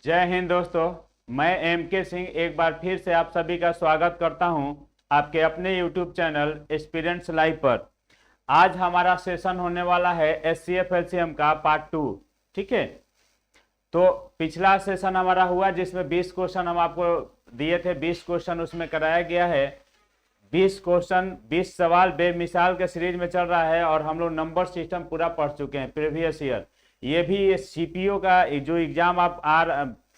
जय हिंद दोस्तों। मैं एम के सिंह एक बार फिर से आप सभी का स्वागत करता हूं आपके अपने यूट्यूब चैनल एक्सपीरियंस लाइव पर। आज हमारा सेशन होने वाला है एचसीएफ एलसीएम का पार्ट 2। ठीक है, तो पिछला सेशन हमारा हुआ जिसमें 20 क्वेश्चन हम आपको दिए थे। 20 क्वेश्चन उसमें कराया गया है। 20 क्वेश्चन 20 सवाल बेमिसाल के सीरीज में चल रहा है और हम लोग नंबर सिस्टम पूरा पढ़ चुके हैं प्रीवियस ईयर। ये भी सीपीओ का जो एग्जाम आप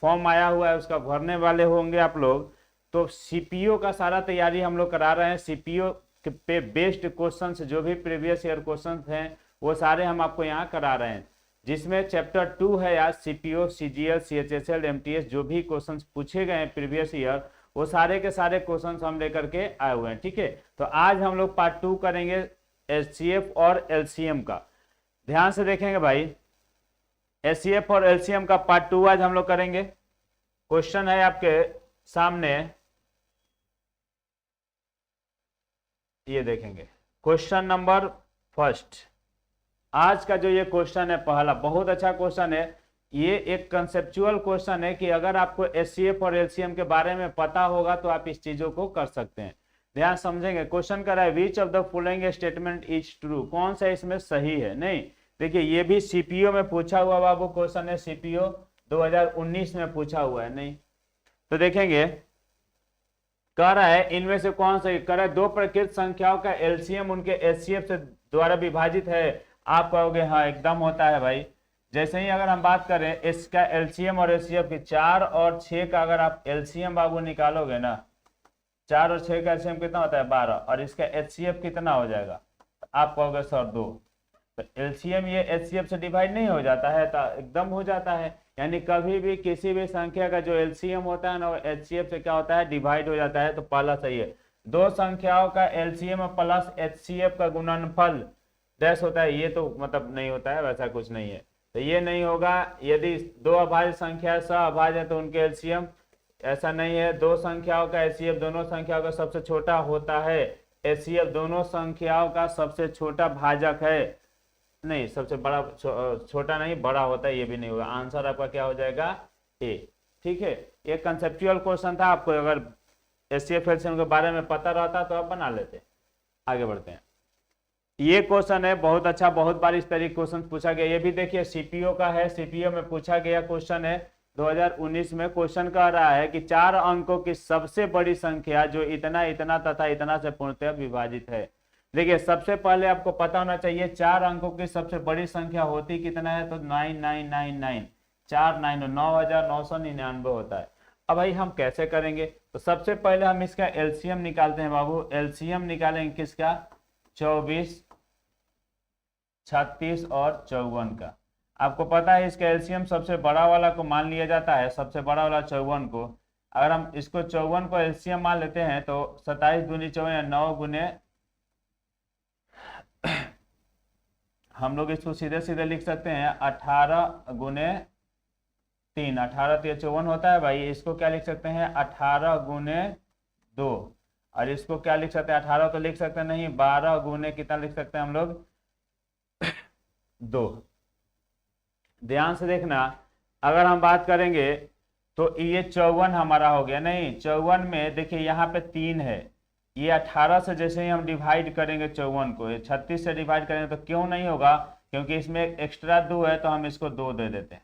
फॉर्म आया हुआ है उसका भरने वाले होंगे आप लोग, तो सीपीओ का सारा तैयारी हम लोग करा रहे हैं। सीपीओ पे बेस्ड क्वेश्चंस जो भी प्रीवियस ईयर क्वेश्चंस हैं वो सारे हम आपको यहाँ करा रहे हैं, जिसमें चैप्टर 2 है आज सीपीओ सीजीएल सीएचएसएल एमटीएस जो भी क्वेश्चंस पूछे गए हैं प्रीवियस ईयर वो सारे के सारे क्वेश्चंस हम लेकर के आए हुए हैं। ठीक है, तो आज हम लोग पार्ट 2 करेंगे एचसीएफ और एलसीएम का। ध्यान से देखेंगे भाई, एचसीएफ और एलसीएम का पार्ट 2 आज हम लोग करेंगे। क्वेश्चन है आपके सामने, ये देखेंगे क्वेश्चन नंबर फर्स्ट। आज का जो ये क्वेश्चन है पहला बहुत अच्छा क्वेश्चन है। ये एक कंसेप्चुअल क्वेश्चन है कि अगर आपको एचसीएफ और एलसीएम के बारे में पता होगा तो आप इस चीजों को कर सकते हैं। ध्यान समझेंगे। क्वेश्चन कर रहा है which of the following statement is true, कौन सा इसमें सही है। नहीं, देखिए ये भी सीपीओ में पूछा हुआ बाबू क्वेश्चन है, सीपीओ 2019 में पूछा हुआ है। नहीं तो देखेंगे, कह रहा है इनमें से कौन सा कह रहा है दो प्रकृत संख्याओं का एलसीएम उनके एचसीएफ से द्वारा विभाजित है। आप कहोगे हाँ एकदम होता है भाई। जैसे ही अगर हम बात करें इसका एलसीएम और एचसीएफ की 4 और 6 का अगर आप एलसीएम बाबू निकालोगे ना, 4 और 6 का एलसीएम कितना होता है 12 और इसका एचसीएफ कितना हो जाएगा, आप कहोगे सर 2। तो एलसीएम ये एचसीएफ से डिवाइड नहीं हो जाता है, तो एकदम हो जाता है। यानी कभी भी किसी भी संख्या का जो एलसीएम होता है ना वो एचसीएफ से क्या होता है डिवाइड हो जाता है। तो पहला सही है। दो संख्याओं का एलसीएम प्लस एचसीएफ का गुणनफल डैश होता है, ये तो मतलब नहीं होता है, वैसा कुछ नहीं है, तो ये नहीं होगा। यदि दो अभाज्य संख्या सह है तो उनके एलसीएम, ऐसा नहीं है। दो संख्याओं का एचसीएफ दोनों संख्याओं का सबसे छोटा होता है। एचसीएफ दोनों संख्याओं का सबसे छोटा भाजक है, नहीं सबसे बड़ा छोटा नहीं बड़ा होता है, ये भी नहीं होगा। आंसर आपका क्या हो जाएगा ए। ठीक है, ये कंसेप्चुअल क्वेश्चन था। आपको अगर एचसीएफ एलसीएम के बारे में पता रहता तो आप बना लेते। आगे बढ़ते हैं। ये क्वेश्चन है बहुत अच्छा, बहुत बार इस तरीके क्वेश्चन पूछा गया। ये भी देखिए सीपीओ का है, सीपीओ में पूछा गया क्वेश्चन है 2019 में। क्वेश्चन कह रहा है कि 4 अंकों की सबसे बड़ी संख्या जो इतना इतना तथा इतना से पूर्णतः विभाजित है। देखिए सबसे पहले आपको पता होना चाहिए 4 अंकों की सबसे बड़ी संख्या होती कितना है, तो 9999 4 9 9999 होता है। अब भाई हम कैसे करेंगे, तो सबसे पहले हम इसका एलसीएम निकालते हैं बाबू। एलसीएम निकालेंगे किसका, 24 36 और 54 का। आपको पता है इसका एलसीएम सबसे बड़ा वाला को मान लिया जाता है, सबसे बड़ा वाला 54 को। अगर हम इसको 54 को एलसीएम मान लेते हैं तो 27 दूनी 54 9 गुने, हम लोग इसको सीधे सीधे लिख सकते हैं 18 गुने 3, 18 3 54 होता है भाई। इसको क्या लिख सकते हैं 18 गुने 2, और इसको क्या लिख सकते हैं 18 तो लिख सकते नहीं, 12 गुने कितना लिख सकते हैं हम लोग 2। ध्यान से देखना, अगर हम बात करेंगे तो ये 54 हमारा हो गया। नहीं 54 में देखिए यहाँ पे 3 है, ये 18 से जैसे ही हम डिवाइड करेंगे 54 को, 36 से डिवाइड करेंगे तो क्यों नहीं होगा, क्योंकि इसमें एक्स्ट्रा 2 है तो हम इसको 2 दे देते हैं।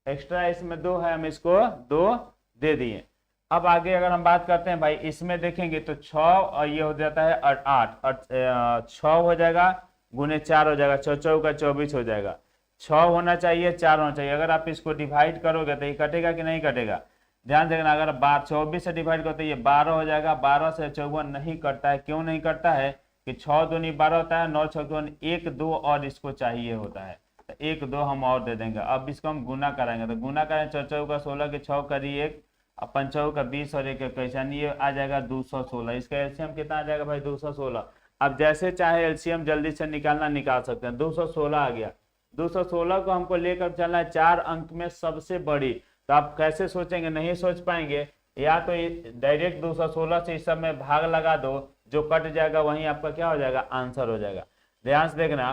एक्स्ट्रा इसमें 2 है, हम इसको 2 दे दिए। अब आगे अगर हम बात करते हैं भाई, इसमें देखेंगे तो 6 और ये हो जाता है 8 और 6 हो जाएगा गुने 4 हो जाएगा, 6 4 का 24 हो जाएगा। 6 होना चाहिए 4 होना चाहिए। अगर आप इसको डिवाइड करोगे तो ये कटेगा कि नहीं कटेगा, ध्यान देखना। अगर 24 से डिवाइड करते ये 12 हो जाएगा। 12 से 54 नहीं कटता है, क्यों नहीं कटता है कि 6 दूनी 12 होता है, 9 6 54 1 2 और इसको चाहिए होता है, तो 1 2 हम और दे देंगे। अब इसको हम गुना कराएंगे तो गुना करें 4 4 का 16 के 6 करी 1 और 5 4 का 20 और 1 21, यानी ये आ जाएगा 216। इसका एलसीएम कितना आ जाएगा भाई 216। अब जैसे चाहे एलसीएम जल्दी से निकालना निकाल सकते हैं। 216 आ गया। 216 को हमको लेकर चलना है 4 अंक में सबसे बड़ी, तो आप कैसे सोचेंगे, नहीं सोच पाएंगे। या तो डायरेक्ट 216 से इस सब में भाग लगा दो, जो कट जाएगा वहीं आपका क्या हो जाएगा आंसर हो जाएगा। ध्यान से देखना,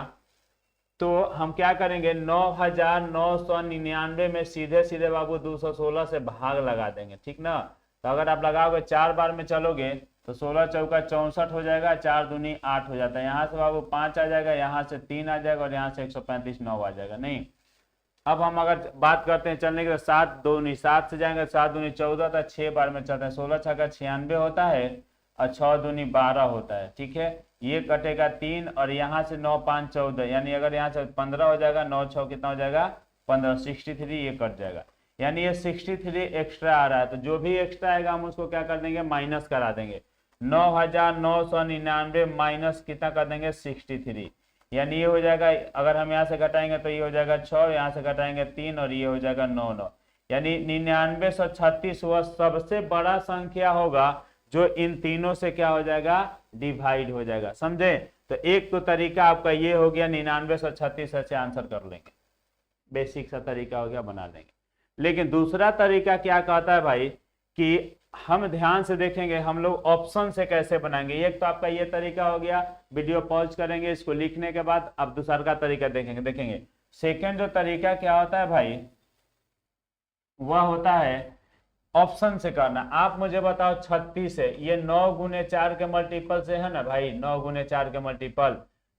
तो हम क्या करेंगे 9,999 में सीधे सीधे बाबू 216 से भाग लगा देंगे, ठीक ना। तो अगर आप लगाओगे 4 बार में चलोगे तो 16 चौका 64 हो जाएगा, 4 दूनी 8 हो जाता है। यहाँ से बाबू 5 आ जाएगा, यहाँ से 3 आ जाएगा और यहाँ से 135 9 आ जाएगा। नहीं, अब हम अगर बात करते हैं चलने के 7 दूनी 7 से जाएंगे, 7 दूनी 14 था, 6 बार में चलते हैं, 16 छक्का 96 होता है और 6 दूनी 12 होता है, ठीक है। ये कटेगा 3 और यहाँ से 9 5 14, यानी अगर यहाँ से 15 हो जाएगा, 9 6 कितना हो जाएगा 15, 63 ये कट जाएगा, यानी ये 63 एक्स्ट्रा आ रहा है। तो जो भी एक्स्ट्रा आएगा हम उसको क्या कर देंगे, माइनस करा देंगे। 9,999 माइनस कितना कर देंगे 63, यानी ये हो जाएगा, अगर हम यहाँ से घटाएंगे तो ये हो जाएगा 6, यहाँ से घटाएंगे 3 और ये हो जाएगा 9 9, यानी 9936 वह सबसे बड़ा संख्या होगा जो इन तीनों से क्या हो जाएगा, डिवाइड हो जाएगा, समझे। तो एक तो तरीका आपका ये हो गया 9936 से आंसर कर लेंगे, बेसिक सा तरीका हो गया, बना लेंगे। लेकिन दूसरा तरीका क्या कहता है भाई कि हम ध्यान से देखेंगे हम लोग ऑप्शन से कैसे बनाएंगे। एक तो आपका ये तरीका हो गया, वीडियो पॉज करेंगे, इसको लिखने के बाद अब दूसरा का तरीका देखेंगे। सेकंड जो तरीका क्या होता है भाई, वह होता है ऑप्शन से करना। आप मुझे बताओ 36 है, ये 9 गुने 4 के मल्टीपल से है ना भाई, 9 गुने 4 के मल्टीपल।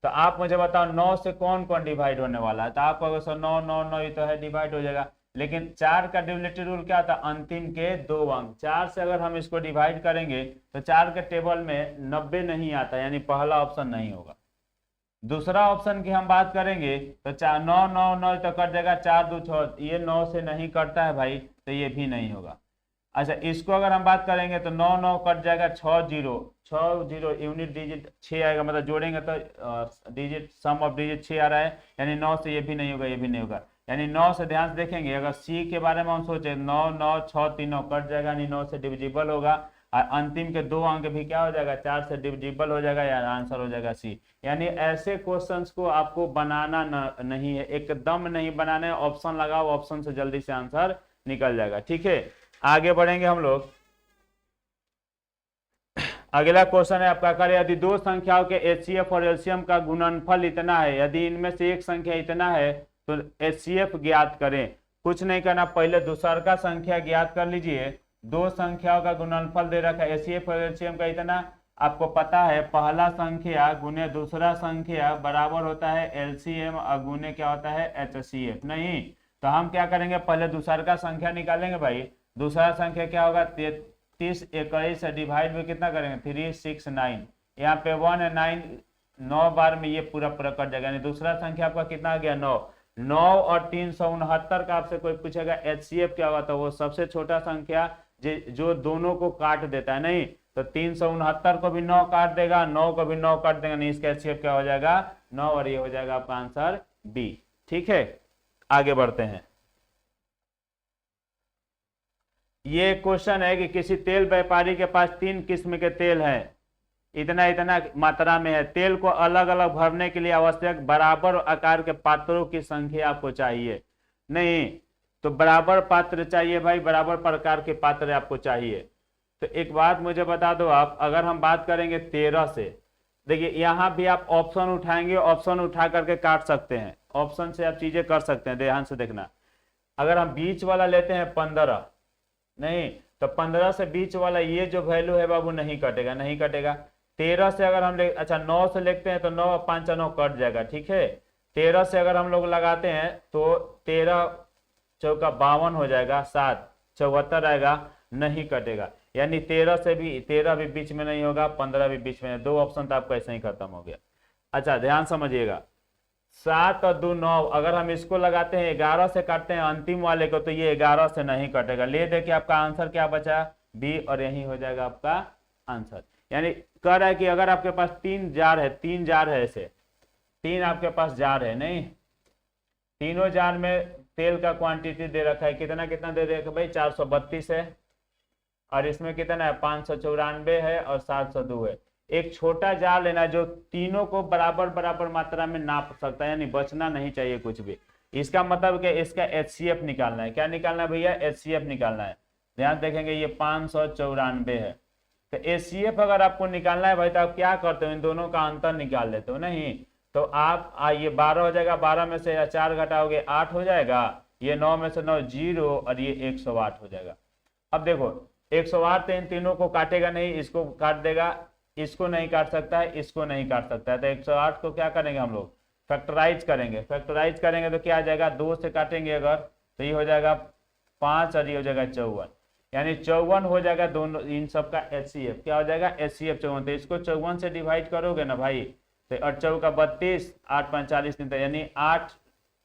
तो आप मुझे बताओ 9 से कौन कौन डिवाइड होने वाला है। तो आप कहोगे सर 9 9 9 ये तो है, डिवाइड हो जाएगा। लेकिन 4 का डिविजिबिलिटी रूल क्या था, अंतिम के 2 अंक। 4 से अगर हम इसको डिवाइड करेंगे तो 4 के टेबल में 90 नहीं आता, यानी पहला ऑप्शन नहीं होगा। दूसरा ऑप्शन की हम बात करेंगे तो 4 9 9 9 तो कट जाएगा, 4 2 6, ये 9 से नहीं कटता है भाई, तो ये भी नहीं होगा। अच्छा, इसको अगर हम बात करेंगे तो 9 9 कट जाएगा, 6 0 यूनिट डिजिट 6 आएगा, मतलब जोड़ेंगे तो डिजिट सम ऑफ डिजिट 6 आ रहा है, यानी 9 से ये भी नहीं होगा, ये भी नहीं होगा। यानी 9 से ध्यान से देखेंगे, अगर सी के बारे में हम सोचे 9 9 6 तीनों कट जाएगा, यानी 9 से डिविजिबल होगा, और अंतिम के 2 अंक भी क्या हो जाएगा, 4 से डिविजिबल हो जाएगा, या आंसर हो जाएगा सी। यानी ऐसे क्वेश्चंस को आपको बनाना नहीं है, एकदम नहीं बनाना है, ऑप्शन लगाओ, ऑप्शन से जल्दी से आंसर निकल जाएगा, ठीक है। आगे बढ़ेंगे हम लोग। अगला क्वेश्चन है आपका, करें यदि दो संख्याओं के एचसीएफ और एलसीएम का गुणनफल इतना है, यदि इनमें से एक संख्या इतना है तो एचसीएफ ज्ञात करें। कुछ नहीं करना, पहले दूसर का संख्या ज्ञात कर लीजिए। दो संख्याओं का गुणनफल दे रखा है, एचसीएफ और एलसीएम का इतना, आपको पता है पहला संख्या गुने दूसरा संख्या बराबर होता है एलसीएम और गुने क्या होता है एचसीएफ। नहीं तो हम क्या करेंगे, पहले दूसर का संख्या निकालेंगे भाई। दूसरा संख्या क्या होगा, 33 21 से डिवाइड में कितना करेंगे 3 6 9, यहाँ पे 1 है 9, 9 बार में ये पूरा पूरा कट जाएगा, यानी दूसरा संख्या आपका कितना आ गया 9 9 और 369 का आपसे कोई पूछेगा एचसीएफ क्या होगा, तो वो सबसे छोटा संख्या जो दोनों को काट देता है। नहीं तो 369 को भी 9 काट देगा, 9 को भी 9 काट देगा, नहीं इसका एचसीएफ क्या हो जाएगा 9, और ये हो जाएगा आपका आंसर बी, ठीक है। आगे बढ़ते हैं। ये क्वेश्चन है कि किसी तेल व्यापारी के पास 3 किस्म के तेल हैं, इतना इतना मात्रा में है। तेल को अलग अलग भरने के लिए आवश्यक बराबर आकार के पात्रों की संख्या आपको चाहिए। नहीं तो बराबर पात्र चाहिए भाई, बराबर प्रकार के पात्र आपको चाहिए। तो एक बात मुझे बता दो आप, अगर हम बात करेंगे 13 से, देखिए यहाँ भी आप ऑप्शन उठाएंगे, ऑप्शन उठा करके काट सकते हैं, ऑप्शन से आप चीजें कर सकते हैं, ध्यान से देखना। अगर हम बीच वाला लेते हैं 15, नहीं तो 15 से बीच वाला ये जो वैल्यू है बाबू नहीं कटेगा, नहीं कटेगा। 13 से अगर हम अच्छा 9 से लिखते हैं तो 9 और 5 9 कट जाएगा, ठीक है। 13 से अगर हम लोग लगाते हैं तो 13 चौका 52 हो जाएगा, 7 74 आएगा, नहीं कटेगा। यानी 13 भी बीच में नहीं होगा, 15 भी बीच में नहीं, 2 ऑप्शन तो आपका ऐसे ही खत्म हो गया। अच्छा ध्यान समझिएगा, 7 और 2 9, अगर हम इसको लगाते हैं 11 से काटते हैं अंतिम वाले को, तो ये 11 से नहीं कटेगा। ले देखिए आपका आंसर क्या बचा, बी, और यही हो जाएगा आपका आंसर। यानी कह रहा है कि अगर आपके पास 3 जार है, 3 जार है, ऐसे 3 आपके पास जार है, नहीं तीनों जार में तेल का क्वांटिटी दे रखा है, कितना कितना दे रखा है भाई 432 है, और इसमें कितना है 594 है और 702 है। एक छोटा जार लेना जो तीनों को बराबर बराबर मात्रा में नाप सकता है, यानी बचना नहीं चाहिए कुछ भी। इसका मतलब कि इसका एचसीएफ निकालना है। क्या निकालना है भैया, एचसीएफ निकालना है। ध्यान देखेंगे ये 594 है, तो एचसीएफ अगर आपको निकालना है भाई तो आप क्या करते हो, इन दोनों का अंतर निकाल लेते हो। नहीं तो आप ये 12 हो जाएगा, 12 में से 4 घटाओगे 8 हो जाएगा, ये 9 में से 9 0 और ये 108 हो जाएगा। अब देखो 108 तो इन तीनों को काटेगा नहीं, इसको काट देगा, इसको नहीं काट सकता है, इसको नहीं काट सकता है, तो 108 को क्या करेंगे हम लोग, फैक्टराइज करेंगे। फैक्टराइज करेंगे तो क्या आ जाएगा, 2 से काटेंगे अगर तो ये हो जाएगा 5 और ये हो जाएगा 54, यानी 54 हो जाएगा दोनों इन सब का HCF। क्या हो जाएगा, HCF 54। तो इसको 54 से डिवाइड करोगे ना भाई, तो 8 चौका 32, 8 5 40 दिन, यानी 8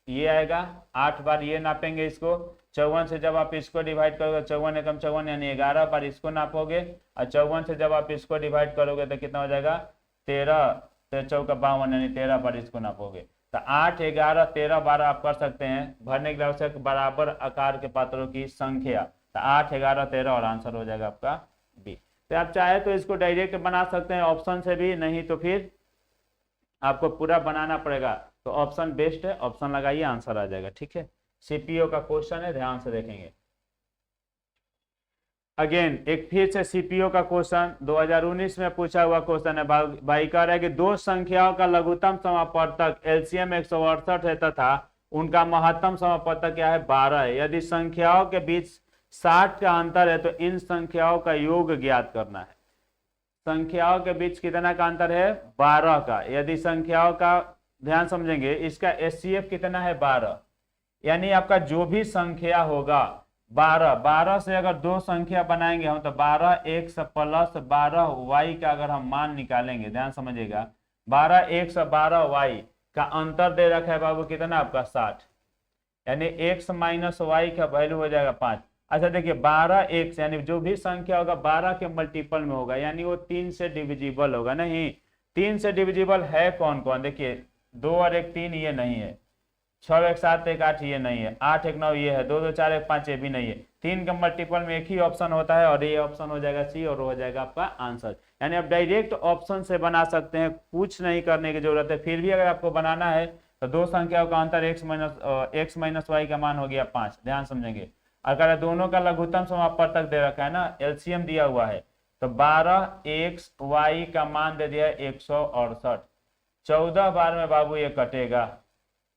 ये आएगा, 8 बार ये नापेंगे इसको। 54 से जब आप इसको डिवाइड करोगे, 54 एकम 54 यानी 11 बार इसको नापोगे, और 54 से जब आप इसको डिवाइड करोगे तो कितना हो जाएगा, 13, 13 चौका 52 यानी 13 बार इसको नापोगे। तो 8 11 13 बार आप कर सकते हैं भरने के लिए आवश्यक बराबर आकार के पात्रों की संख्या। तो 8 11 13 और आंसर हो जाएगा आपका बी। तो आप चाहे तो इसको डायरेक्ट बना सकते हैं ऑप्शन से भी, नहीं तो फिर आपको पूरा बनाना पड़ेगा। तो ऑप्शन बेस्ट है, ऑप्शन लगाइए, आंसर आ जाएगा। ठीक है, सीपीओ का क्वेश्चन है, ध्यान से देखेंगे। अगेन एक फिर से सीपीओ का क्वेश्चन 2019 में पूछा हुआ क्वेश्चन है। भाई कह रहा है कि दो संख्याओं का लघुत्तम समापवर्तक एलसीएम 168 है तथा उनका महत्तम समापवर्तक क्या है, 12 है। यदि संख्याओं के बीच 60 का अंतर है तो इन संख्याओं का योग ज्ञात करना है। संख्याओं के बीच कितना का अंतर है, 12 का। यदि संख्याओं का ध्यान समझेंगे, इसका एचसीएफ कितना है, 12, यानी आपका जो भी संख्या होगा 12 से अगर दो संख्या बनाएंगे हम तो 12 x प्लस 12 y का अगर हम मान निकालेंगे, ध्यान समझिएगा, 12 x 12 y का अंतर दे रखा है बाबू कितना आपका 60, यानी x माइनस वाई का वैल्यू हो जाएगा 5। अच्छा देखिए 12x यानी जो भी संख्या होगा 12 के मल्टीपल में होगा, यानी वो 3 से डिविजिबल होगा। नहीं, 3 से डिविजिबल है कौन कौन, देखिए 2 और 1 3 ये नहीं है, 6 1 7 1 8 ये नहीं है, 8 1 9 ये है, 2 2 4 1 5 ये भी नहीं है। 3 का मल्टीपल में एक ही ऑप्शन होता है और ये ऑप्शन हो जाएगा सी और हो जाएगा आपका आंसर। यानी आप डायरेक्ट ऑप्शन से बना सकते हैं, कुछ नहीं करने की जरूरत है। फिर भी अगर आपको बनाना है तो दो संख्याओं का अंतर x माइनस वाई का मान हो गया 5, ध्यान समझेंगे। अगर दोनों का लघुत्तम समापवर्तक दे रखा है ना, एलसीएम दिया हुआ है, तो 12x y का मान दे दिया 168, 14 बार में बाबू ये कटेगा,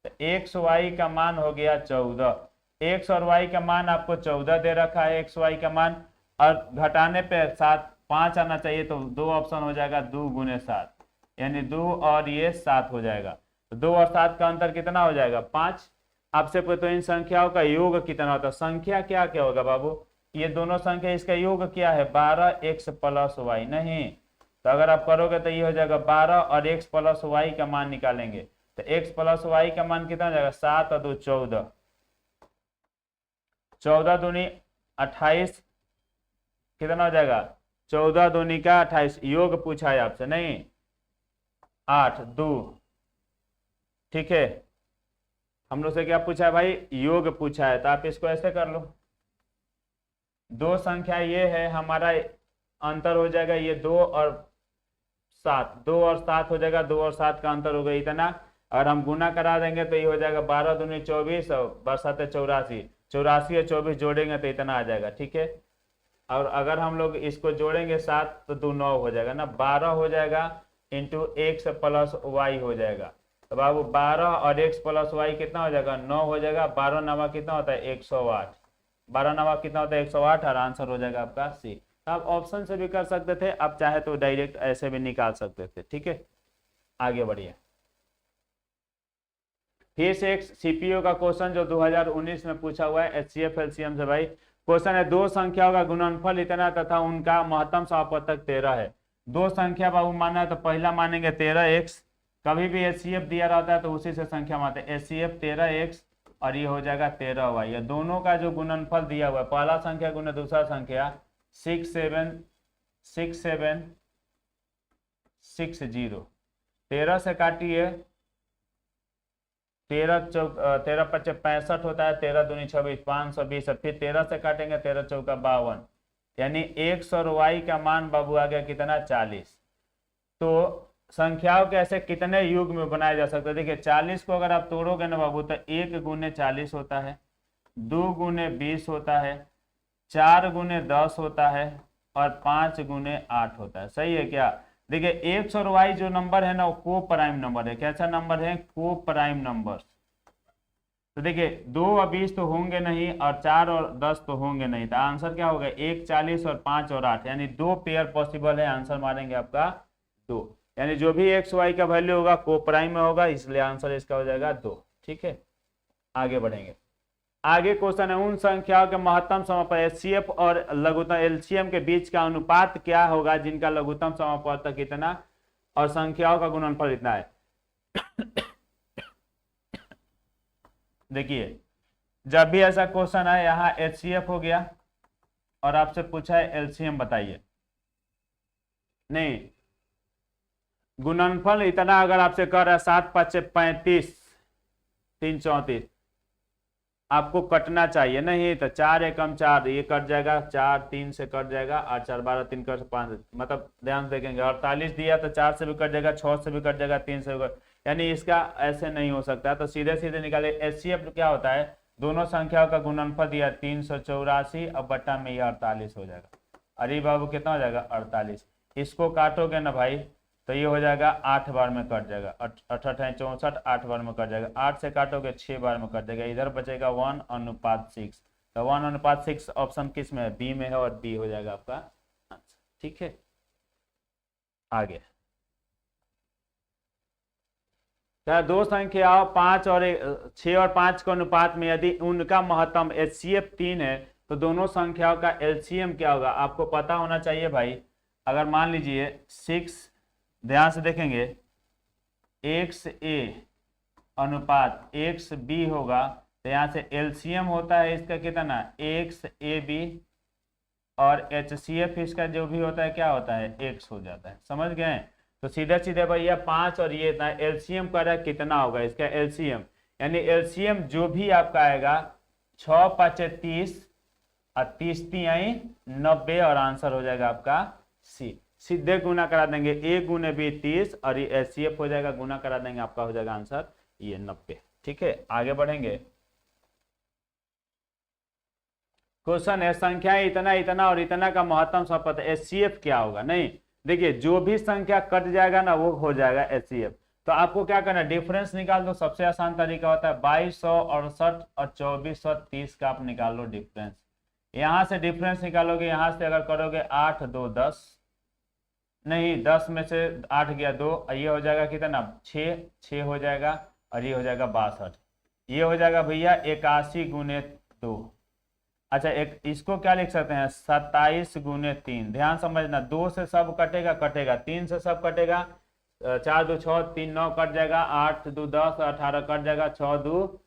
तो x y का मान हो गया 14। x और y का मान आपको 14 दे रखा है, x y का मान, और घटाने पे 7 5 आना चाहिए, तो दो ऑप्शन हो जाएगा 2 गुने 7, यानी 2 और ये 7 हो जाएगा। तो 2 और 7 का अंतर कितना हो जाएगा, 5। आपसे पूछो इन संख्याओं का योग कितना होता है, संख्या क्या क्या होगा बाबू, ये दोनों संख्या इसका योग क्या है, 12x प्लस वाई, नहीं तो अगर आप करोगे तो ये हो जाएगा 12 और x प्लस वाई का मान निकालेंगे, तो x प्लस वाई का मान कितना हो जाएगा, 7 और 2 14, 14 दूनी 28, कितना हो जाएगा, 14 दूनी का 28, योग पूछा है आपसे, नहीं 8 2, ठीक है। हम लोग से क्या पूछा है भाई, योग पूछा है, तो आप इसको ऐसे कर लो, दो संख्या ये है हमारा, अंतर हो जाएगा ये 2 और 7, 2 और 7 हो जाएगा, 2 और 7 का अंतर हो गया इतना, और हम गुना करा देंगे तो ये हो जाएगा 12 दूनी 24 और 12 84, 84 और 24 जोड़ेंगे तो इतना आ जाएगा, ठीक है। और अगर हम लोग इसको जोड़ेंगे 7 तो 2 9 हो जाएगा ना, 12 हो जाएगा इंटू x प्लस वाई हो जाएगा। तो बाबू 12 और x प्लस वाई कितना हो जाएगा, 9 हो जाएगा। 12 नवा कितना होता है, 108, 12 नवा कितना होता है, 108, और आंसर हो जाएगा आपका सी। आप ऑप्शन से भी कर सकते थे, आप चाहे तो डायरेक्ट ऐसे भी निकाल सकते थे, ठीक है। आगे बढ़िए, फिर से एक सीपीओ का क्वेश्चन जो 2019 में पूछा हुआ है एचसीएफ एलसीएम से। भाई क्वेश्चन है, दो संख्याओं का गुणनफल इतना तथा उनका महत्तम समापवर्तक 13 है। दो संख्या बाबू माना है तो पहला मानेंगे 13x, कभी भी एचसीएफ दिया रहता है तो उसी से संख्या मानते हैं, एचसीएफ 13x और ये हो जाएगा 13y। ये दोनों का जो गुणनफल दिया हुआ है, पहला संख्या गुना दूसरा संख्या 6 7 6 7 6 0, 13 से काटिए, 13 5 65 होता है, 13 दूनी 26 520, फिर 13 से काटेंगे 13 चौका 52, यानी x और y का मान बाबू आ गया कितना, 40। तो संख्याओं के ऐसे कितने युग में बनाया जा सकता है, देखिए 40 को अगर आप तोड़ोगे ना बाबू तो 1 गुने 40 होता है, 2 गुने 20 होता है, 4 गुने 10 होता है और 5 गुने 8 होता है, सही है क्या। देखिए एक्स और वाई जो नंबर है ना वो को प्राइम नंबर है। कैसा नंबर है? को प्राइम नंबर। तो देखिए 2 और 20 तो होंगे नहीं और 4 और 10 तो होंगे नहीं, तो आंसर क्या होगा? 1 40 और 5 और 8, यानी 2 पेयर पॉसिबल है। आंसर मारेंगे आपका 2, यानी जो भी एक्स वाई का वैल्यू होगा को प्राइम में होगा, इसलिए आंसर इसका हो जाएगा 2। ठीक है, आगे बढ़ेंगे। आगे क्वेश्चन है उन संख्याओं के महत्तम समापन एचसीएफ और लघुत्तम एलसीएम के बीच का अनुपात क्या होगा जिनका लघुत्तम समापवर्तक इतना और संख्याओं का गुणनफल इतना है। देखिए जब भी ऐसा क्वेश्चन है, यहाँ एचसीएफ हो गया और आपसे पूछा है एलसीएम बताइए, नहीं गुणनफल इतना अगर आपसे कर रहा है 7 5 35 3 34, आपको कटना चाहिए, नहीं तो 4 एकम 4 ये कट जाएगा, 4 3 से कट जाएगा, 8 4 12 3 कर 5, मतलब ध्यान देखेंगे 48 दिया तो 4 से भी कट जाएगा, 6 से भी कट जाएगा, 3 से भी कट, यानी इसका ऐसे नहीं हो सकता। तो सीधे सीधे निकाले। एचसीएफ क्या होता है? दोनों संख्याओं का गुणनफल दिया 384 और बट्टा में ये 48 हो जाएगा। अरे बाबू कितना हो जाएगा? 48। इसको काटोगे ना भाई तो ये हो जाएगा 8 बार में कट जाएगा, 68 64 8 बार में कट जाएगा, 8 से काटोगे 6 बार में कट जाएगा, इधर बचेगा 1:6। तो 1:6 ऑप्शन किस में है? बी में है, और बी हो जाएगा आपका आंसर। ठीक है, आगे क्या दो संख्याओं 5 और 6 और 5 के अनुपात में यदि उनका महत्तम एचसीएफ 3 है तो दोनों संख्याओं का एलसीएम क्या होगा? आपको पता होना चाहिए भाई। अगर मान लीजिए 6, ध्यान से देखेंगे, एक्स ए अनुपात एक्स बी होगा तो यहाँ से एलसीएम होता है इसका कितना? एक्स ए बी, और एचसीएफ इसका जो भी होता है क्या होता है? एक्स हो जाता है। समझ गए? तो सीधे सीधे भैया 5 और ये इतना एलसीएम का रहा कितना होगा इसका एलसीएम, यानी एलसीएम जो भी आपका आएगा 6 5 30 और 30 3 90 और आंसर हो जाएगा आपका सी। सीधे गुना करा देंगे, ए गुने बी 30 और ये एचसीएफ हो जाएगा, गुना करा देंगे आपका हो जाएगा आंसर ये 90। ठीक है, आगे बढ़ेंगे। क्वेश्चन है संख्या इतना इतना और इतना का महत्तम समापवर्तक एचसीएफ क्या होगा? नहीं देखिए जो भी संख्या कट जाएगा ना वो हो जाएगा एचसीएफ। तो आपको क्या करना है? डिफरेंस निकाल दो। सबसे आसान तरीका होता है 2268 और 2430 का आप निकाल लो डिफरेंस। यहां से डिफरेंस निकालोगे, यहां से अगर करोगे 8 2 10, नहीं 10 में से 8 गया 2, ये हो जाएगा कितना? 6 हो जाएगा, और ये हो जाएगा 62। ये हो जाएगा भैया 81 गुने 2। अच्छा एक इसको क्या लिख सकते हैं? 27 गुने 3। ध्यान समझना, 2 से सब कटेगा कटेगा, 3 से सब कटेगा, 4 2 6 3 9 कट जाएगा, 8 2 10 18 कट जाएगा, 6 2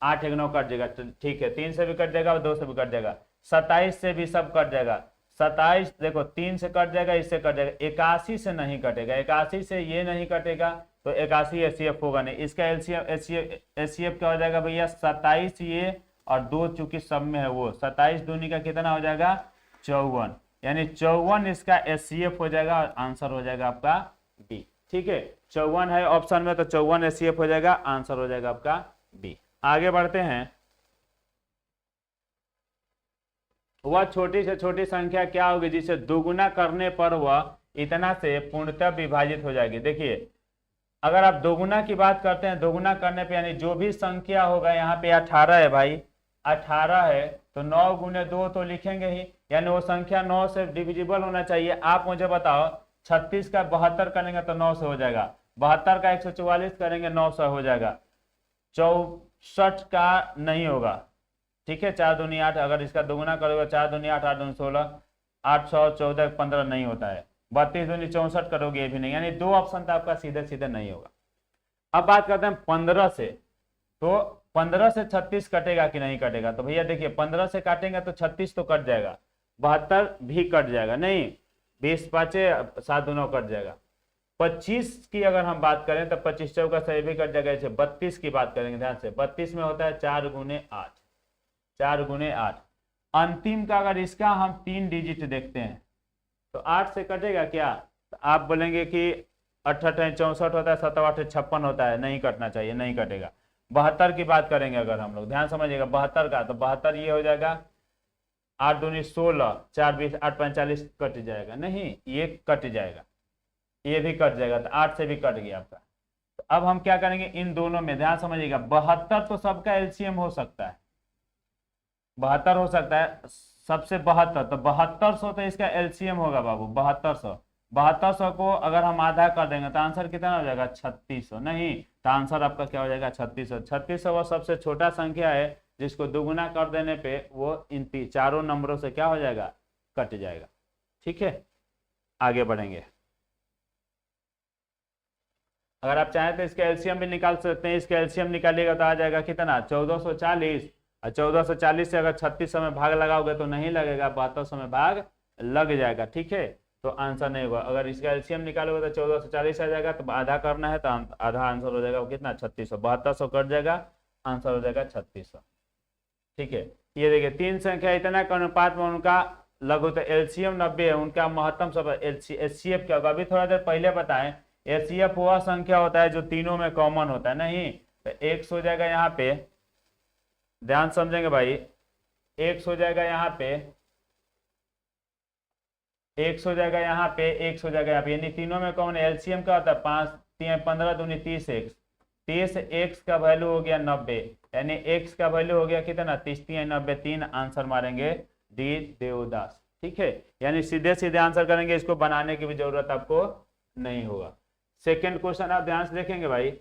8 1 9 कट जाएगा। ठीक है, 3 से भी कट जाएगा और 2 से भी कट जाएगा, 27 से भी सब कट जाएगा। 27 देखो 3 से कट जाएगा, इससे कट जाएगा, 81 से नहीं कटेगा, 81 से ये नहीं कटेगा तो 81 एचसीएफ होगा नहीं। इसका एचसीएफ क्या हो जाएगा भैया? 27 ये और 2 चूंकि सब में है वो 27 दूनी का कितना हो जाएगा? 54, यानी 54 इसका एचसीएफ हो जाएगा और आंसर हो जाएगा आपका बी। ठीक है, 54 है ऑप्शन में तो 54 एचसीएफ हो जाएगा, आंसर हो जाएगा आपका बी। आगे बढ़ते हैं। वह छोटी से छोटी संख्या क्या होगी जिसे दोगुना करने पर वह इतना से पूर्णतः विभाजित हो जाएगी? देखिए अगर आप दोगुना की बात करते हैं, दोगुना करने पे यानी जो भी संख्या होगा, यहाँ पे 18 है भाई, 18 है तो 9 गुने 2 तो लिखेंगे ही, यानी वो संख्या 9 से डिविजिबल होना चाहिए। आप मुझे बताओ 36 का 72 करेंगे तो 9 से हो जाएगा, 72 का 144 करेंगे 9 से हो जाएगा, 64 का नहीं होगा। ठीक है, 4 दूनी 8, अगर इसका दोगुना करोगे 4 दूनी 8 8 दूनी 16, 814 15 नहीं होता है, 32 दूनी 64 करोगे ये भी नहीं, यानी 2 ऑप्शन तो आपका सीधे सीधे नहीं होगा। अब बात करते हैं 15 से, तो 15 से 36 कटेगा कि नहीं कटेगा? तो भैया देखिए 15 से काटेंगे तो 36 तो कट जाएगा, 72 भी कट जाएगा, नहीं 20 5 7 दोनों कट जाएगा। 25 की अगर हम बात करें तो 25 चौका से भी कट जाएगा। 32 की बात करेंगे ध्यान से, 32 में होता है 4 गुने 8, 4 गुने 8। अंतिम का अगर इसका हम 3 डिजिट देखते हैं तो 8 से कटेगा क्या? तो आप बोलेंगे कि 68 64 होता है, 7 56 होता है, नहीं कटना चाहिए, नहीं कटेगा। 72 की बात करेंगे अगर हम लोग, ध्यान समझिएगा 72 का, तो 72 ये हो जाएगा 8 दूनी 16, 4 20 8 45 कट जाएगा, नहीं ये कट जाएगा। ये भी कट जाएगा, तो 8 से भी कट गया आपका। तो अब हम क्या करेंगे, इन दोनों में ध्यान समझिएगा, 72 तो सबका एलसीएम हो सकता है, 72 हो सकता है सबसे, 72 तो 7200 तो इसका एलसीएम होगा बाबू, 7200। 7200 को अगर हम आधा कर देंगे तो आंसर कितना हो जाएगा, 3600। नहीं, तो आंसर आपका क्या हो जाएगा, 3600। 3600 वो सबसे छोटा संख्या है जिसको दुगुना कर देने पे वो इन चारों नंबरों से क्या हो जाएगा, कट जाएगा। ठीक है, आगे बढ़ेंगे। अगर आप चाहें तो इसका एलसीएम भी निकाल सकते हैं। इसका एलसीएम निकालिएगा तो आ जाएगा कितना, 1440। और 1440 से अगर 3600 में भाग लगाओगे तो नहीं लगेगा, 7200 में भाग लग जाएगा। ठीक है, तो आंसर नहीं होगा। अगर इसका एलसीएम निकालोगे तो 1440 आ जाएगा, तो आधा करना है तो आधा आंसर हो जाएगा वो कितना, 3600। 7200 कट जाएगा, आंसर हो जाएगा 3600। ठीक है, ये देखिए तीन संख्या इतना के अनुपात में उनका लघुत्तम एलसीएम 90 है, उनका महत्तम सब एचसीएफ क्या होगा, अभी थोड़ा देर पहले बताएं। एचसीएफ वह संख्या होता है जो तीनों में कॉमन होता है। नहीं तो एक्स हो जाएगा यहाँ पे, ध्यान समझेंगे भाई, एक्स हो जाएगा यहाँ पे, एक्स हो जाएगा यहाँ पे, एक्स हो जाएगा यहाँ पे, यानी तीनों में कॉमन। एलसीएम क्या होता है, 5 3 15 दूनी 30 एक्स, 30 एक्स का वैल्यू हो गया 90, यानी एक्स का वैल्यू हो गया कितना, 30 3 90, 3 आंसर मारेंगे डी देवदास। ठीक है, यानी सीधे सीधे आंसर करेंगे, इसको बनाने की भी जरूरत आपको नहीं होगा। सेकेंड क्वेश्चन आप ध्यान से देखेंगे भाई,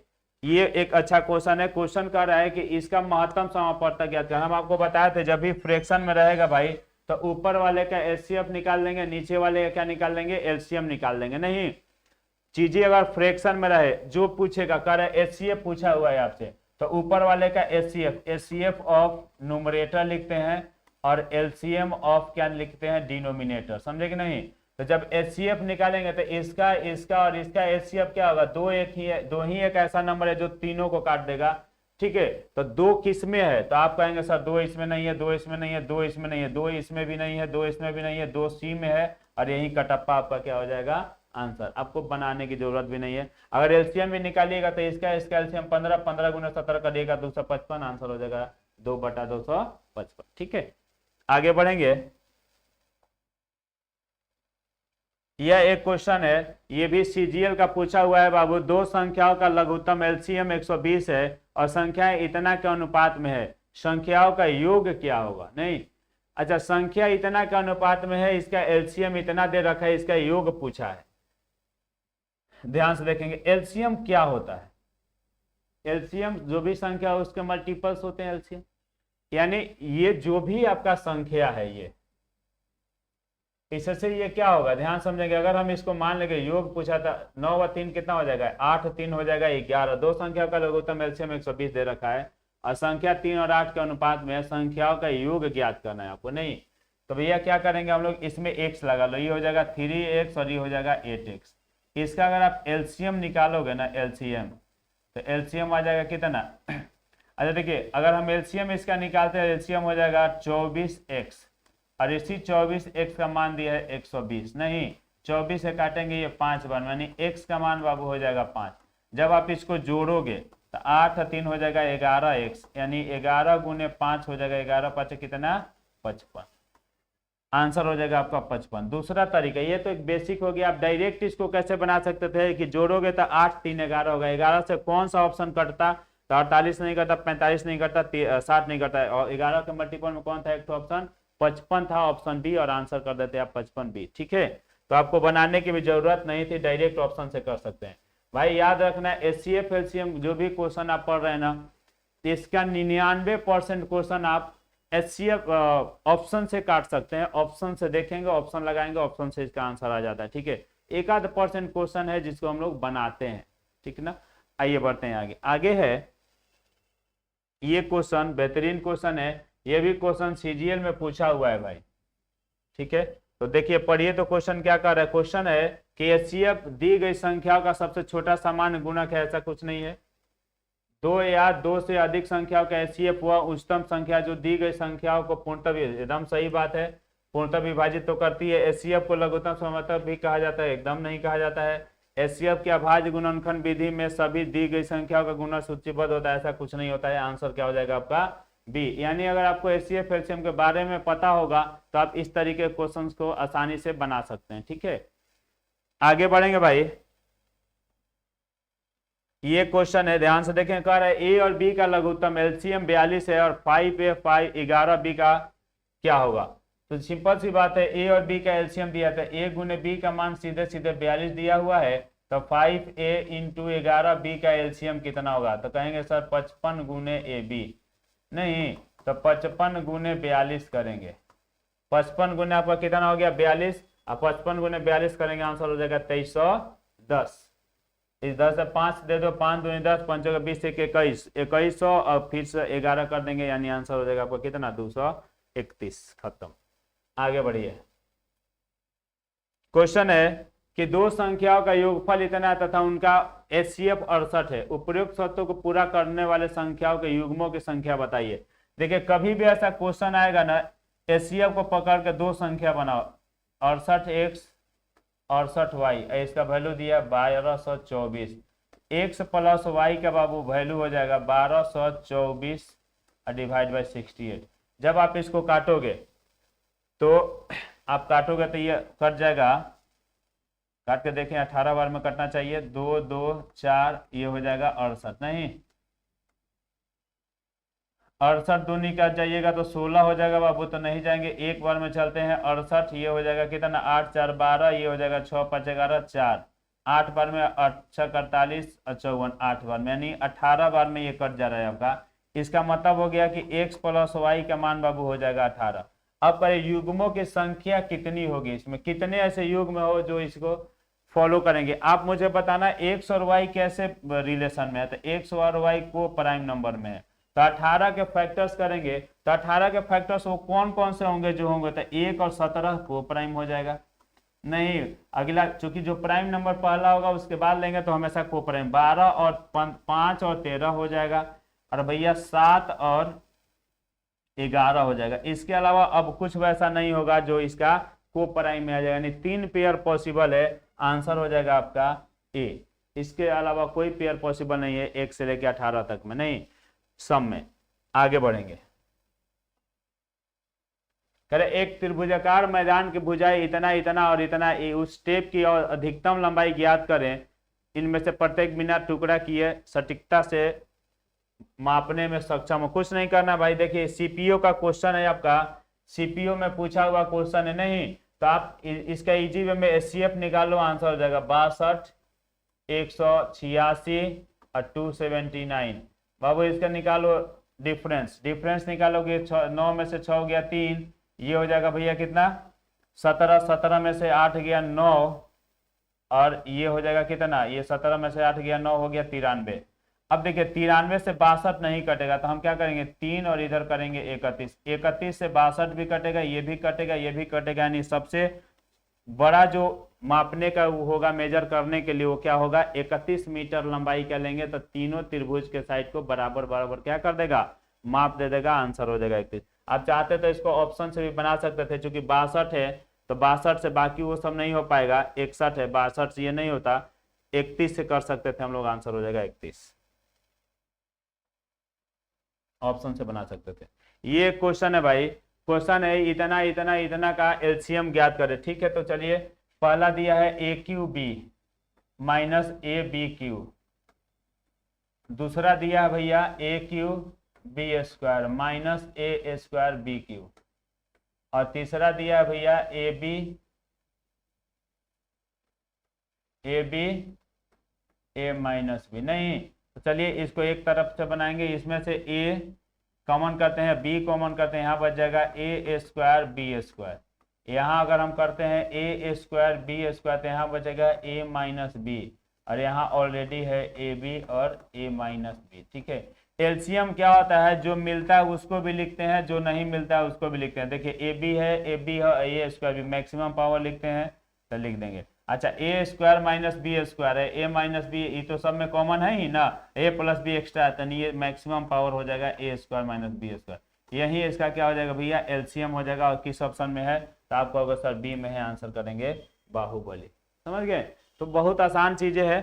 ये एक अच्छा क्वेश्चन है। क्वेश्चन कह रहा है कि इसका महत्तम समापवर्तक ज्ञात करें। हम आपको बताए थे जब भी फ्रैक्शन में रहेगा भाई तो ऊपर वाले का एचसीएफ निकाल लेंगे, नीचे वाले का क्या निकाल लेंगे, एलसीएम निकाल लेंगे। नहीं, चीजें अगर फ्रैक्शन में रहे, जो पूछेगा कह रहा है एचसीएफ पूछा हुआ है आपसे, तो ऊपर वाले का एचसीएफ, एचसीएफ ऑफ न्यूमरेटर लिखते हैं और एलसीएम ऑफ क्या लिखते हैं, डिनोमिनेटर। समझे कि नहीं। तो जब एचसीएफ निकालेंगे तो इसका इसका और इसका एचसीएफ क्या होगा, दो ही एक ऐसा नंबर है जो तीनों को काट देगा। ठीक है, तो दो किसमें है, तो आप कहेंगे सर दो इसमें नहीं है, दो इसमें नहीं है, दो इसमें नहीं है, दो इसमें भी नहीं है, दो इसमें भी नहीं है, दो सी में है, और यही कटप्पा आपका क्या हो जाएगा, आंसर। आपको बनाने की जरूरत भी नहीं है। अगर एलसीएम भी निकालिएगा तो इसका एलसीएम 15 15 गुना 17 करिएगा 255, आंसर हो जाएगा 2/255। ठीक है, आगे बढ़ेंगे। यह एक क्वेश्चन है, ये भी सीजीएल का पूछा हुआ है बाबू। दो संख्याओं का लघुत्तम एलसीएम 120 है और संख्याएं इतना के अनुपात में है, संख्याओं का योग क्या होगा। नहीं, अच्छा, संख्या इतना के अनुपात में है, इसका एलसीएम इतना दे रखा है, इसका योग पूछा है। ध्यान से देखेंगे एलसीएम क्या होता है। एलसीएम जो भी संख्या हो उसके मल्टीपल्स होते हैं एलसीएम, यानी ये जो भी आपका संख्या है ये, इससे ये क्या होगा, ध्यान समझेंगे। अगर हम इसको मान लेंगे योग पूछा था, 9 व 3 कितना हो जाएगा, 8 3 हो जाएगा 11। दो संख्या का लघुत्तम एलसीएम 120 दे रखा है और संख्या 3 और 8 के अनुपात में संख्याओं का योग ज्ञात करना है आपको। नहीं तो भैया क्या करेंगे हम लोग, इसमें x लगा लो, ये हो जाएगा 3x और ये हो जाएगा 8x। इसका अगर आप एलसीएम निकालोगे ना, एलसीएम, तो एलसीएम आ जाएगा कितना। अच्छा देखिए, अगर हम एलसीएम इसका निकालते हैं, एलसीएम हो जाएगा 24x और इसी 24x का मान दिया है 120। नहीं, 24 से काटेंगे ये 5 बार, यानी x का मान बाबू हो जाएगा 5। जब आप इसको जोड़ोगे तो 8 और 3 हो जाएगा 11x, यानी 11 गुने 5 हो जाएगा 11 5 कितना, 55। आंसर हो जाएगा आपका 55। दूसरा तरीका, ये तो एक बेसिक हो गया। आप डायरेक्ट इसको कैसे बना सकते थे कि जोड़ोगे तो 8 3 11 होगा। 11 से कौन सा ऑप्शन कटता, तो 48 नहीं करता, 45 नहीं करता, 60 नहीं करता, और 11 के मल्टीपल में कौन था एक ऑप्शन, 55 था, ऑप्शन बी, और आंसर कर देते आप 55 बी। ठीक है, तो आपको बनाने की भी जरूरत नहीं थी, डायरेक्ट ऑप्शन से कर सकते हैं। भाई याद रखना, एचसीएफ एलसीएम जो भी क्वेश्चन आप पढ़ रहे हैं ना, इसका 99% क्वेश्चन आप एचसीएफ ऑप्शन से काट सकते हैं। ऑप्शन से देखेंगे, ऑप्शन लगाएंगे, ऑप्शन से इसका आंसर आ जाता है। ठीक है, 1% क्वेश्चन है जिसको हम लोग बनाते हैं। ठीक ना, आइए बढ़ते हैं आगे। आगे है ये क्वेश्चन, बेहतरीन क्वेश्चन है। ये भी क्वेश्चन सीजीएल में पूछा हुआ है भाई। ठीक है, तो देखिए पढ़िए तो क्वेश्चन क्या कर रहा है। क्वेश्चन है कि एचसीएफ दी गई संख्याओं का सबसे छोटा सामान्य गुणक है, ऐसा कुछ नहीं है। 2 या 2 से अधिक संख्याओं का एचसीएफ हुआ उच्चतम संख्या जो दी गई संख्याओं को पूर्णतः, एकदम सही बात है, पूर्णतः विभाजित तो करती है। एचसीएफ को लघुत्तम समापवर्तक भी कहा जाता है, एकदम नहीं कहा जाता है। एचसीएफ के अभाज्य गुणनखंड विधि में सभी दी गई संख्याओं का गुणन सूचीबद्ध होता है, ऐसा कुछ नहीं होता है। आंसर क्या हो जाएगा आपका बी। यानी अगर आपको एचसीएफ एलसीएम के बारे में पता होगा तो आप इस तरीके के क्वेश्चंस को आसानी से बना सकते हैं। ठीक है, आगे बढ़ेंगे भाई। ये क्वेश्चन है, ध्यान से देखें। कह रहा है ए और बी का लघुत्तम एलसीएम 42 है और 5a 11b का क्या होगा। तो सिंपल सी बात है, ए और बी का एलसीएम दिया था, ए गुने बी का मान सीधे सीधे 42 दिया हुआ है, तो 5a इंटू 11b का एलसीएम कितना होगा। तो कहेंगे सर 55 गुने ए बी, नहीं तो 55 गुने 42 करेंगे। 55 गुने आपका कितना हो गया 42, और 55 गुने 42 करेंगे, आंसर हो जाएगा 2310। इस 10 से 5 दे दो, 5 दूनी 10, 5 का 20, 21, 2100 और फिर से 11 कर देंगे, यानी आंसर हो जाएगा आपका कितना 231। खत्म, आगे बढ़िए। क्वेश्चन है कि दो संख्याओं का योगफल इतना तथा उनका एचसीएफ 68 है, उपरोक्त शर्तों को पूरा करने वाले संख्याओं के युग्मों की संख्या बताइए। देखिए कभी भी ऐसा क्वेश्चन आएगा ना, एचसीएफ को पकड़ के दो संख्या बनाओ, 68x 68y, इसका वैल्यू दिया 1224, x प्लस वाई का बाबू वैल्यू हो जाएगा 1224 डिवाइड बाई 68। जब आप इसको काटोगे तो आप काटोगे तो ये कट जाएगा, काट के देखें 18 बार में कटना चाहिए, 2 2 4, ये हो जाएगा 68, नहीं 68 दूनी कट जाइएगा तो 16 हो जाएगा बाबू, तो नहीं जाएंगे, एक बार में चलते हैं 68, ये हो जाएगा कितना 8 4 12, ये हो जाएगा 6 5 11 4, 8 बार में 8 6 48 और 54, 8 बार में, यानी 18 बार में ये कट जा रहा है आपका। इसका मतलब हो गया कि x प्लस वाई का मान बाबू हो जाएगा 18। अब करें युग्मों की संख्या कितनी होगी, इसमें कितने ऐसे युग्म हो जो इसको फॉलो करेंगे। आप मुझे बताना x और y कैसे रिलेशन में है, तो x और y को प्राइम नंबर में है, तो 18 के फैक्टर्स करेंगे, तो 18 के फैक्टर्स वो कौन कौन से होंगे जो होंगे, तो 1 और 17 को प्राइम हो जाएगा, नहीं अगला चूंकि जो प्राइम नंबर पहला होगा उसके बाद लेंगे तो हमेशा को प्राइम, 12 और 5 और 13 हो जाएगा, और भैया 7 और 11 हो जाएगा। इसके अलावा अब कुछ वैसा नहीं होगा जो इसका को प्राइम में आ जाएगा, यानी 3 पेयर पॉसिबल है, आंसर हो जाएगा आपका ए। इसके अलावा कोई पेयर पॉसिबल नहीं है 1 से लेकर 18 तक में, नहीं सम में। आगे बढ़ेंगे, करे एक त्रिभुजाकार मैदान की भुजाएं इतना इतना और इतना, उस टेप की और अधिकतम लंबाई ज्ञात करें, इनमें से प्रत्येक बिना टुकड़ा किए सटीकता से मापने में सक्षम हो। कुछ नहीं करना भाई, देखिए सीपीओ का क्वेश्चन है आपका, सीपीओ में पूछा हुआ क्वेश्चन है, नहीं तो आप इसका इजी वे में एचसीएफ निकालो, आंसर हो जाएगा 62 186 और 279। बाबू इसका निकालो डिफरेंस निकालोगे, 9 में से 6 गया 3, ये हो जाएगा भैया कितना 17, 17 में से 8 गया 9, और ये हो जाएगा कितना, ये 17 में से 8 गया 9 हो गया 93। अब देखिए 93 से 62 नहीं कटेगा, तो हम क्या करेंगे 3 और इधर करेंगे 31, 31 से 62 भी कटेगा, ये भी कटेगा, ये भी कटेगा, यानी सबसे बड़ा जो मापने का होगा मेजर करने के लिए वो क्या होगा 31 मीटर लंबाई का लेंगे, तो तीनों त्रिभुज के साइड को बराबर बराबर क्या कर देगा, माप दे देगा, आंसर हो जाएगा 31। आप चाहते तो इसको ऑप्शन से भी बना सकते थे, क्योंकि 62 है तो 62 से बाकी वो सब नहीं हो पाएगा, 61 है 62 से ये नहीं होता, 31 से कर सकते थे हम लोग, आंसर हो जाएगा 31, ऑप्शन से बना सकते थे। ये क्वेश्चन है भाई, क्वेश्चन है इतना इतना इतना का एलसीएम ज्ञात करें, ठीक है। तो चलिए पहला दिया है A Q B minus A B Q, दूसरा दिया है भैया A Q B square minus A square B Q, और तीसरा दिया है भैया A B A minus B. नहीं तो चलिए इसको एक तरफ से बनाएंगे, इसमें से ए कॉमन करते हैं, बी कॉमन करते हैं, यहाँ बच जाएगा ए स्क्वायर बी स्क्वायर। यहाँ अगर हम करते हैं ए स्क्वायर बी स्क्वायर तो यहाँ बचेगा ए माइनस बी, और यहाँ ऑलरेडी है ए बी और ए माइनस बी, ठीक है। एलसीएम क्या होता है, जो मिलता है उसको भी लिखते हैं, जो नहीं मिलता है उसको भी लिखते हैं। देखिए ए बी है, ए बी है, ए स्क्वायर भी, मैक्सिमम पावर लिखते हैं तो लिख देंगे। अच्छा ए स्क्वायर माइनस बी स्क्वायर है, ए माइनस बी ये तो सब में कॉमन है ही ना, ए प्लस बी एक्स्ट्रा है, तो ये मैक्सिमम पावर हो जाएगा ए स्क्वायर माइनस बी स्क्वायर। यही इसका क्या हो जाएगा भैया एलसीएम हो जाएगा, और किस ऑप्शन में है तो आपको अगर सर बी में है, आंसर करेंगे बाहुबली। समझ गए, तो बहुत आसान चीजें है,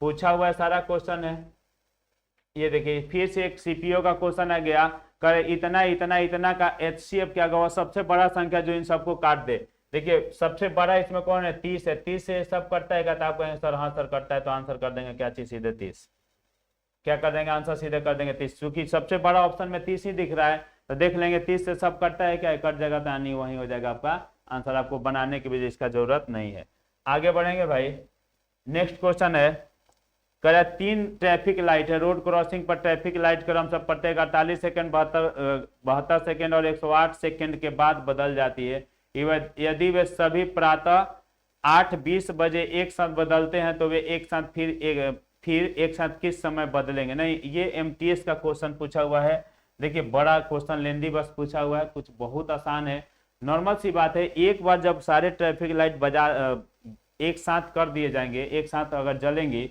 पूछा हुआ है सारा क्वेश्चन है। ये देखिए फिर से एक सीपीओ का क्वेश्चन आ गया, करे इतना इतना इतना का एचसीएफ क्या होगा, सबसे बड़ा संख्या जो इन सबको काट दे, देखिए सबसे बड़ा इसमें कौन है, 30 है, 30 से सब करता है क्या, तो आप कहेंगे सर हाँ सर करता है, तो आंसर कर देंगे क्या चीज, सीधे 30। क्या कर देंगे आंसर, सीधे कर देंगे 30, क्योंकि सबसे बड़ा ऑप्शन में 30 ही दिख रहा है, तो देख लेंगे 30 से सब करता है क्या, कट जाएगा, तो यानी वही हो जाएगा आपका आंसर, आपको बनाने की भी इसका जरूरत नहीं है। आगे बढ़ेंगे भाई, नेक्स्ट क्वेश्चन है, कह रहा है 3 ट्रैफिक लाइट है, रोड क्रॉसिंग पर ट्रैफिक लाइट क्रम से प्रत्येक 48 सेकंड 72 सेकंड और 108 सेकंड के बाद बदल जाती है। यदि वे सभी प्रातः 8:20 बजे एक साथ बदलते हैं तो वे एक साथ फिर एक साथ किस समय बदलेंगे। नहीं, ये एमटीएस का क्वेश्चन पूछा हुआ है। देखिए बड़ा क्वेश्चन, लेंदी बस पूछा हुआ है, कुछ बहुत आसान है, नॉर्मल सी बात है। एक बार जब सारे ट्रैफिक लाइट एक साथ कर दिए जाएंगे, एक साथ अगर जलेंगी,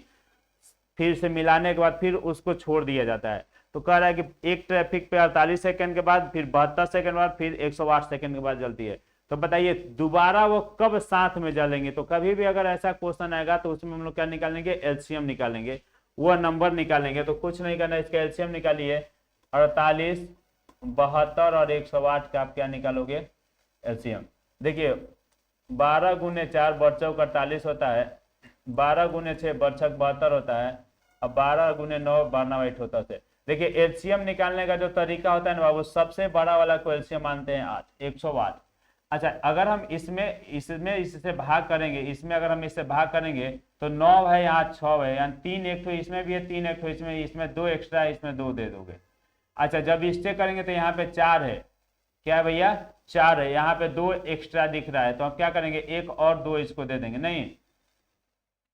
फिर से मिलाने के बाद फिर उसको छोड़ दिया जाता है। तो कह रहा है कि एक ट्रैफिक पे 48 सेकंड के बाद, फिर 72 सेकंड बाद, फिर 108 सेकंड के बाद जलती है। तो बताइए दोबारा वो कब साथ में जलेंगे। तो कभी भी अगर ऐसा क्वेश्चन आएगा तो उसमें हम लोग क्या निकालेंगे, एलसीएम निकालेंगे, वो नंबर निकालेंगे। तो कुछ नहीं करना, इसका एलसीएम निकालिए, 48, 72 और 108 का आप क्या निकालोगे, एलसीएम। देखिए 12 गुने 4 बरचौक 48 होता है, 12 गुने 6 बरछक 72 होता है, अब 12 गुने 9 92 होता है। देखिए एलसीएम निकालने का जो तरीका होता है ना, वो सबसे बड़ा वाला को एलसीएम मानते हैं 8, 108। अच्छा, अगर हम इससे भाग करेंगे, इसमें अगर हम इससे भाग करेंगे तो 9 है, यहाँ 6 है, यानी 3 एक तो इसमें भी है, 3 एक तो इसमें 2 एक्स्ट्रा है, इसमें 2 दे दोगे। अच्छा, जब इससे करेंगे तो यहाँ पे 4 है, क्या है भैया, 4 है, यहाँ पे 2 एक्स्ट्रा दिख रहा है, तो हम क्या करेंगे, एक और 2 इसको दे देंगे, नहीं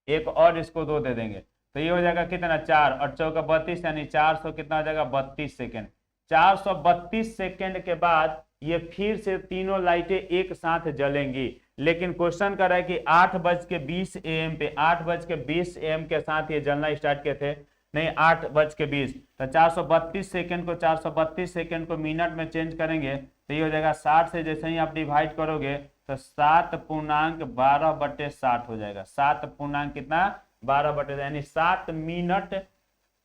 एक और इसको 2 दे देंगे, तो ये हो जाएगा कितना, 4 और 4 का 32, यानी 400 कितना हो जाएगा, 32 सेकेंड। 432 सेकेंड के बाद ये फिर से तीनों लाइटें एक साथ जलेंगी। लेकिन क्वेश्चन कर रहा है कि 8:20 AM पे, 8:20 AM के साथ ये जलना स्टार्ट किए थे, नहीं 8:20, तो 432 सेकेंड को 432 सेकेंड को मिनट में चेंज करेंगे तो ये हो जाएगा 60 से जैसे ही आप डिवाइड करोगे तो 7.12/60 हो जाएगा। 7 कितना, 12 यानी 7 मिनट,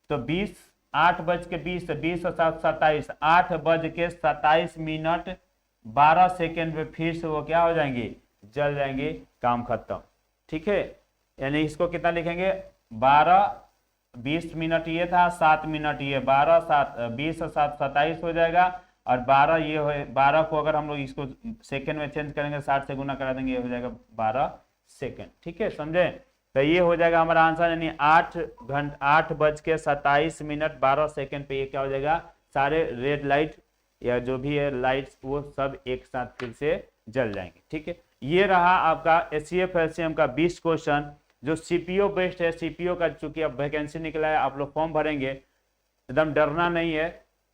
तो 20, 8:20, 20 और 7 27, 8:27 मिनट 12 सेकेंड में फिर से वो क्या हो जाएंगे, जल जाएंगे, काम खत्म। ठीक है, यानी इसको कितना लिखेंगे, 12-20 मिनट ये था, 7 मिनट ये, 12 7 20 और 7 27 हो जाएगा, और 12 ये हो, 12 को अगर हम लोग इसको सेकेंड में चेंज करेंगे, 60 से गुना करा देंगे, ये हो जाएगा 12 सेकेंड। ठीक है, समझे, तो ये हो जाएगा हमारा आंसर, यानी 8:27 12 सेकेंड पे ये क्या हो जाएगा, सारे रेड लाइट या जो भी है लाइट्स वो सब एक साथ फिर से जल जाएंगे। ठीक है, ये रहा आपका एचसीएफ एलसीएम का 20 क्वेश्चन, जो सीपीओ बेस्ड है। सीपीओ का चूंकि अब वैकेंसी निकला है, आप लोग फॉर्म भरेंगे, एकदम डरना नहीं है,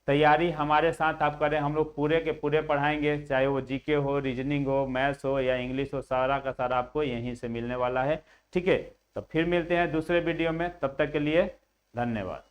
तैयारी हमारे साथ आप करें, हम लोग पूरे के पूरे पढ़ाएंगे, चाहे वो जीके हो, रीजनिंग हो, मैथ्स हो या इंग्लिश हो, सारा का सारा आपको यहीं से मिलने वाला है। ठीक है, तो फिर मिलते हैं दूसरे वीडियो में, तब तक के लिए धन्यवाद।